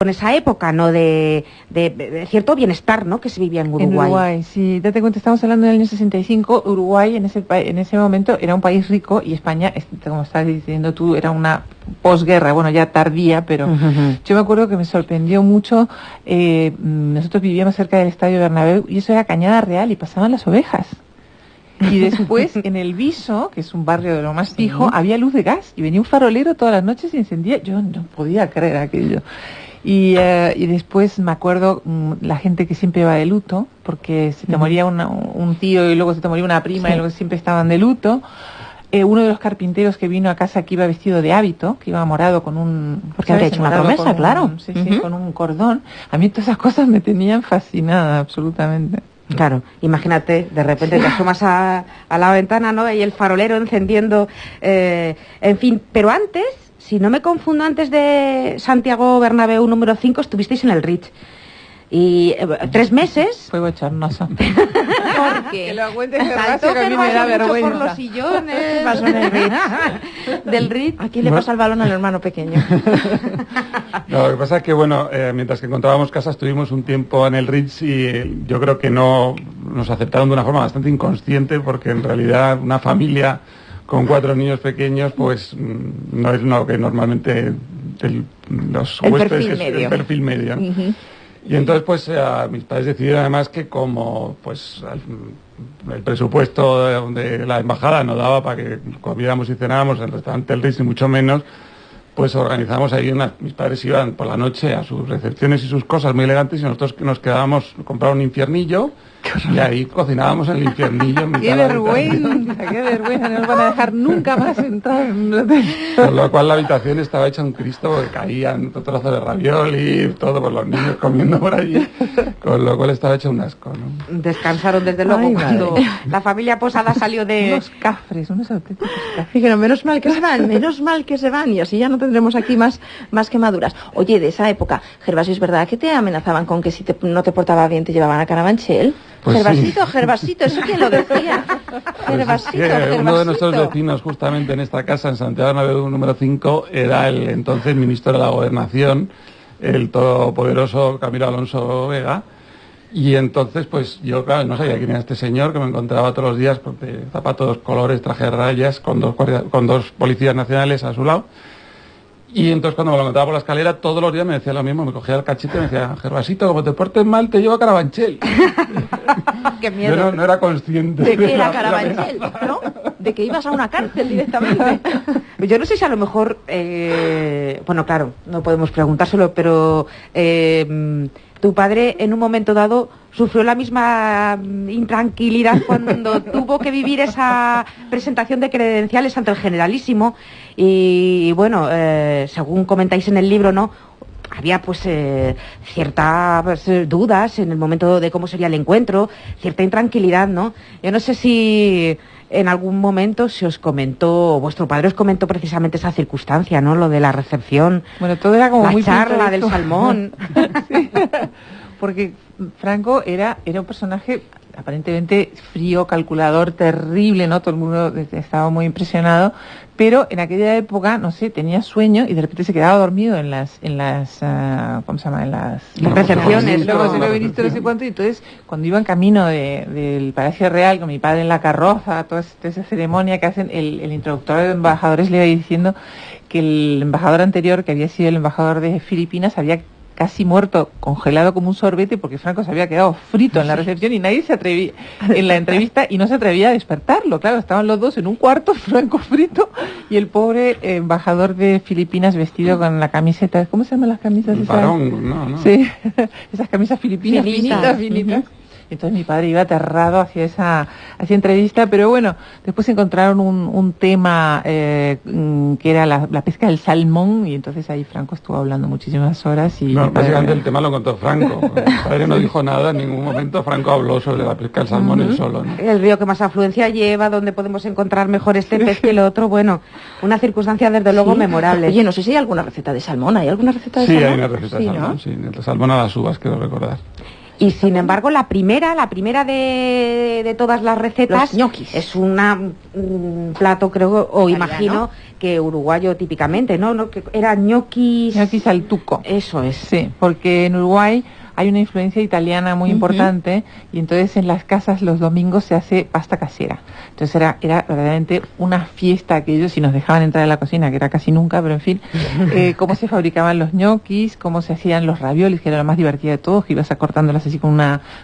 con esa época, ¿no? De cierto bienestar, ¿no? Que se vivía en Uruguay. En Uruguay, sí, date cuenta, estamos hablando del año 65, Uruguay en ese momento era un país rico y España, como estás diciendo tú, era una posguerra, bueno, ya tardía, pero yo me acuerdo que me sorprendió mucho, nosotros vivíamos cerca del Estadio Bernabéu y eso era Cañada Real y pasaban las ovejas. Y después, en el Viso, que es un barrio de lo más pijo, había luz de gas y venía un farolero todas las noches y encendía. Yo no podía creer aquello. Y después me acuerdo la gente que siempre iba de luto, porque se te moría un tío y luego se te moría una prima y luego siempre estaban de luto. Uno de los carpinteros que vino a casa que iba vestido de hábito, que iba morado con un... Porque había hecho una promesa, claro. Sí, con un cordón. A mí todas esas cosas me tenían fascinada, absolutamente. Claro, imagínate, de repente te asomas a la ventana, ¿no? Y el farolero encendiendo, en fin. Pero antes, si no me confundo, antes de Santiago Bernabéu número 5, estuvisteis en el Ritz. Y 3 meses... Fue bochornoso. ¿Por qué? Que lo cuentes Gervasio, que a mí me da vergüenza. Por los sillones. Pasó en el Ritz. Del Ritz. Aquí le pasa el balón al hermano pequeño. No, lo que pasa es que, bueno, mientras que encontrábamos casa, estuvimos un tiempo en el Ritz y yo creo que no nos aceptaron de una forma bastante inconsciente, porque en realidad una familia con 4 niños pequeños, pues no es lo que normalmente los huéspedes, el perfil medio, ¿no? Y entonces, pues, mis padres decidieron además que como, pues, el presupuesto de la embajada no daba para que comiéramos y cenáramos en el restaurante El Ritz, ni mucho menos, pues organizamos ahí mis padres iban por la noche a sus recepciones y sus cosas muy elegantes y nosotros nos quedábamos, compraron un infiernillo y ahí cocinábamos en el infiernillo. ¡Qué vergüenza! ¡Qué vergüenza! No nos van a dejar nunca más entrar en un hotel. Con lo cual la habitación estaba hecha un Cristo porque caían trozos de ravioli, todo por los niños comiendo por allí, con lo cual estaba hecha un asco, ¿no? Descansaron desde luego cuando la familia Posada salió de... Unos cafres, unos auténticos cafres. Dijeron, menos mal que se van, y así ya no tendremos aquí más quemaduras. Oye, de esa época, Gervasio, ¿es verdad que te amenazaban con que si no te portaba bien te llevaban a Carabanchel? Pues Gervasito, ¿eso quién lo decía? Gervasito. Uno de nuestros vecinos, justamente en esta casa, en Santiago Bernabéu número 5, era el entonces ministro de la Gobernación, el todopoderoso Camilo Alonso Vega. Y entonces, pues yo, claro, no sabía quién era este señor, que me encontraba todos los días de zapatos, colores, traje de rayas, con dos policías nacionales a su lado. Y entonces cuando me lo encontraba por la escalera, todos los días me decía lo mismo, me cogía el cachete y me decía, Gervasito, como te portes mal, te llevo a Carabanchel. ¡Qué miedo! Yo no era consciente. ¿De qué era Carabanchel, no? De que ibas a una cárcel directamente. Yo no sé si a lo mejor, bueno, claro, no podemos preguntárselo, pero tu padre en un momento dado sufrió la misma intranquilidad cuando tuvo que vivir esa presentación de credenciales ante el Generalísimo y bueno, según comentáis en el libro, ¿no? Había pues ciertas dudas en el momento de cómo sería el encuentro, cierta intranquilidad, ¿no? Yo no sé si en algún momento se os comentó, vuestro padre os comentó precisamente esa circunstancia, ¿no? Lo de la recepción, bueno, todo era como la muy charla del salmón. Sí. Porque Franco era un personaje aparentemente frío, calculador, terrible, ¿no? Todo el mundo estaba muy impresionado, pero en aquella época, no sé, tenía sueño y de repente se quedaba dormido en las ¿cómo se llama? En las recepciones. Luego se lo viniste no sé cuánto, y entonces cuando iba en camino del Palacio Real con mi padre en la carroza, toda esa ceremonia que hacen, el introductor de embajadores le iba diciendo que el embajador anterior, que había sido el embajador de Filipinas, había casi muerto, congelado como un sorbete, porque Franco se había quedado frito en la recepción y nadie se atrevía, en la entrevista, y no se atrevía a despertarlo. Claro, estaban los dos en un cuarto, Franco frito, y el pobre embajador de Filipinas vestido con la camiseta, ¿cómo se llaman las camisas? Parón, no. Sí, esas camisas filipinas, finitas. Entonces mi padre iba aterrado hacia esa entrevista, pero bueno, después encontraron un tema que era la pesca del salmón, y entonces ahí Franco estuvo hablando muchísimas horas. Y no, básicamente el tema lo contó Franco. Mi padre no dijo nada en ningún momento. Franco habló sobre la pesca del salmón él solo, ¿no? El río que más afluencia lleva, donde podemos encontrar mejor este pez que el otro. Bueno, una circunstancia desde luego memorable. Oye, no sé si hay alguna receta de salmón. ¿Hay alguna receta de salmón? Sí, hay una receta de salmón, ¿no? Sí, el salmón a las uvas, quiero recordar. Y sin embargo, la primera de todas las recetas Los ñoquis. es un plato, creo, o imagino que uruguayo típicamente, ¿no? ¿No? Que era ñoquis. Ñoquis al tuco. Eso es. Sí, porque en Uruguay hay una influencia italiana muy importante y entonces en las casas los domingos se hace pasta casera. Entonces era verdaderamente una fiesta aquello, si nos dejaban entrar a la cocina, que era casi nunca, pero en fin, cómo se fabricaban los ñoquis, cómo se hacían los raviolis, que era lo más divertido de todos, que ibas acortándolas así con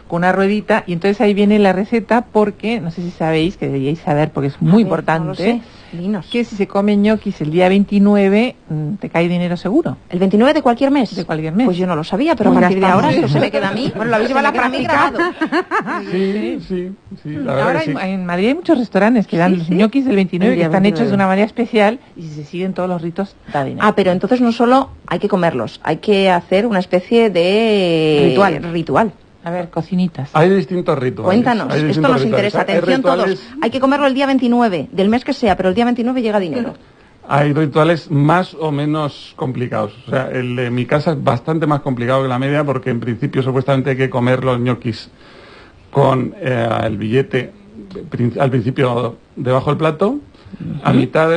una ruedita, y entonces ahí viene la receta porque, no sé si sabéis, que deberíais saber porque es muy importante, no lo sé. Dinos. que si se come ñoquis el día 29, te cae dinero seguro. ¿El 29 de cualquier mes? De cualquier mes. Pues yo no lo sabía, pero Pues a ya partir de estamos. ahora esto se me queda a mí. Bueno, lo habéis Se llevado me a la queda práctica. grabado. Sí, la verdad Ahora que sí. en Madrid hay muchos restaurantes que dan Sí, los sí. ñoquis del 29 El que día están 29. hechos de una manera especial y si se siguen todos los ritos da dinero. Ah, pero entonces no solo hay que comerlos, hay que hacer una especie de ritual. A ver, cocinitas. Hay distintos rituales. Cuéntanos, hay esto distintos nos rituales. interesa. Hay Atención rituales- todos. Hay que comerlo el día 29, del mes que sea, pero el día 29 llega dinero. Hay rituales más o menos complicados. O sea, el de mi casa es bastante más complicado que la media porque en principio supuestamente hay que comer los ñoquis con el billete al principio debajo del plato, a mitad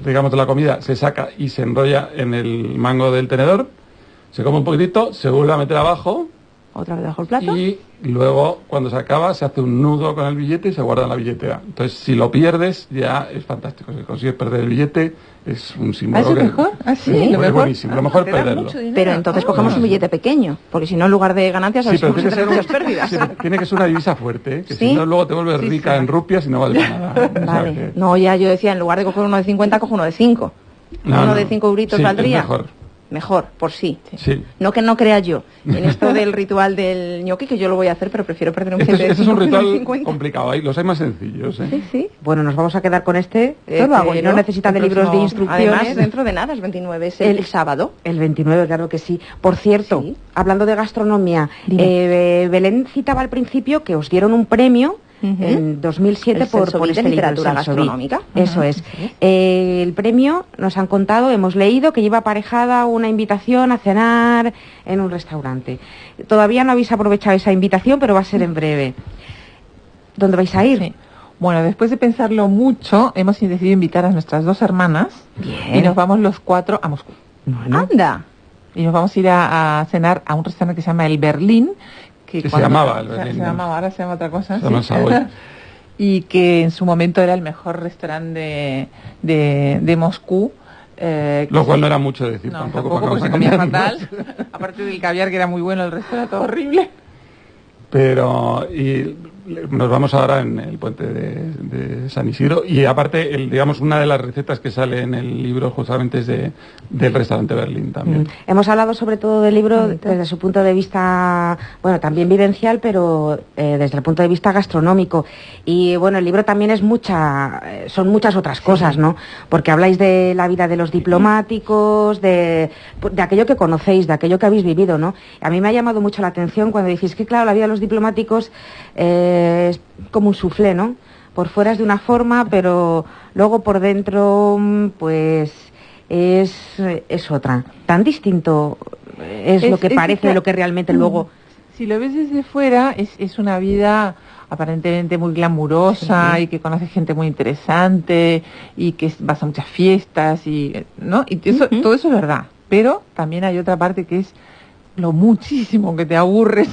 digamos de la comida se saca y se enrolla en el mango del tenedor, se come un poquitito, se vuelve a meter abajo Otra vez bajo el plato. y luego cuando se acaba se hace un nudo con el billete y se guarda en la billetera. Entonces si lo pierdes ya es fantástico. Si consigues perder el billete es un símbolo. ¿Ah, es lo que- mejor? ¿Ah, sí? Sí, ¿Lo es mejor? buenísimo. Lo mejor es Te da perderlo. mucho dinero. Pero entonces cogemos un billete pequeño, porque si no en lugar de ganancias Sí, pero vamos a tiene que, tener ser muchas pérdidas. sí, tiene que ser una divisa fuerte, ¿eh? Que ¿Sí? si no luego te vuelves rica en rupias y no vale para nada. O sea Vale. que- No, ya yo decía, en lugar de coger uno de 50, cojo uno de 5. No, Uno no. de 5 euritos Sí, es valdría. mejor. Mejor, por sí. Sí. No que no crea yo en esto del ritual del ñoqui, que yo lo voy a hacer, pero prefiero perder un Este billete de es un 5 que uno de ritual 50. complicado. Los hay más sencillos, ¿eh? Sí, sí. Bueno, nos vamos a quedar con este. Esto lo hago que yo. no necesita de El libros de próximo- instrucciones. Además, dentro de nada, es 29, es el sábado. El 29, claro que sí. Por cierto, Sí. hablando de gastronomía, Dime. Belén citaba al principio que os dieron un premio Ujú. en 2007 El por Sensovid este de libro, el literatura Sensovid. gastronómica. Eso Ujú. es. Sí. El premio, nos han contado, hemos leído que lleva aparejada una invitación a cenar en un restaurante. Todavía no habéis aprovechado esa invitación, pero va a ser en breve. ¿Dónde vais a ir? Sí. Bueno, después de pensarlo mucho, hemos decidido invitar a nuestras dos hermanas y nos vamos los 4 a Moscú. Anda. Y nos vamos a ir a cenar a un restaurante que se llama El Berlín. Que se cuando- llamaba El Berlín, Se ¿no? llamaba, ahora se llama otra cosa. Se llama sí. Savoy. Y que en su momento era el mejor restaurante de Moscú. Lo cual no era mucho decir No, tampoco. tampoco, para porque se que comía nos fatal. engañemos. Aparte del caviar, que era muy bueno, el resto era todo horrible. Pero nos vamos ahora en el puente de San Isidro y aparte, digamos, una de las recetas que sale en el libro justamente es del restaurante Berlín también. Hemos hablado sobre todo del libro desde su punto de vista, bueno, también vivencial, pero desde el punto de vista gastronómico. Y bueno, el libro también es son muchas otras cosas, ¿no? Porque habláis de la vida de los diplomáticos, de aquello que conocéis, de aquello que habéis vivido, ¿no? A mí me ha llamado mucho la atención cuando decís que, claro, la vida de los diplomáticos es como un soufflé, ¿no? Por fuera es de una forma, pero luego por dentro, pues es otra. Tan distinto es lo que parece de lo que realmente luego... Si lo ves desde fuera, es una vida aparentemente muy glamurosa y que conoce gente muy interesante y que vas a muchas fiestas ¿no? Y eso, todo eso es verdad. Pero también hay otra parte que es lo muchísimo que te aburres.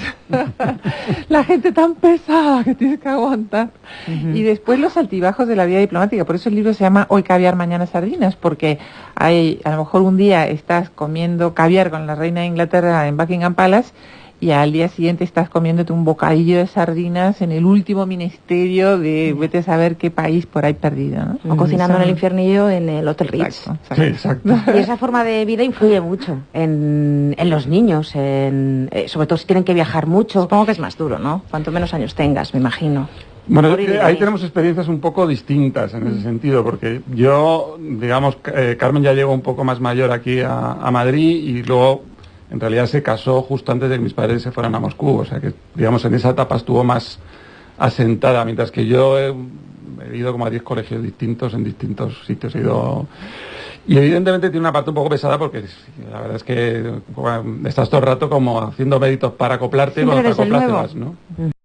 La gente tan pesada que tienes que aguantar. Y después los altibajos de la vida diplomática. Por eso el libro se llama Hoy caviar, mañana sardinas, porque a lo mejor un día estás comiendo caviar con la reina de Inglaterra en Buckingham Palace y al día siguiente estás comiéndote un bocadillo de sardinas en el último ministerio de vete a saber qué país por ahí perdido, ¿no? O cocinando Eso- en el infiernillo en el Hotel Ritz. Exacto, Sí, exacto. exacto. Y esa forma de vida influye mucho en los niños, sobre todo si tienen que viajar mucho. Supongo que es más duro, ¿no? Cuanto menos años tengas, me imagino. Bueno, Morir de ahí ahí. tenemos experiencias un poco distintas en ese sentido, porque yo, digamos, Carmen ya llegó un poco más mayor aquí a Madrid y luego, en realidad, se casó justo antes de que mis padres se fueran a Moscú, o sea que, digamos, en esa etapa estuvo más asentada, mientras que yo he ido como a 10 colegios distintos en distintos sitios, he ido... Y evidentemente tiene una parte un poco pesada porque la verdad es que estás todo el rato como haciendo méritos para acoplarte, Siempre cuando te eres el acoplas te nuevo. vas, ¿no?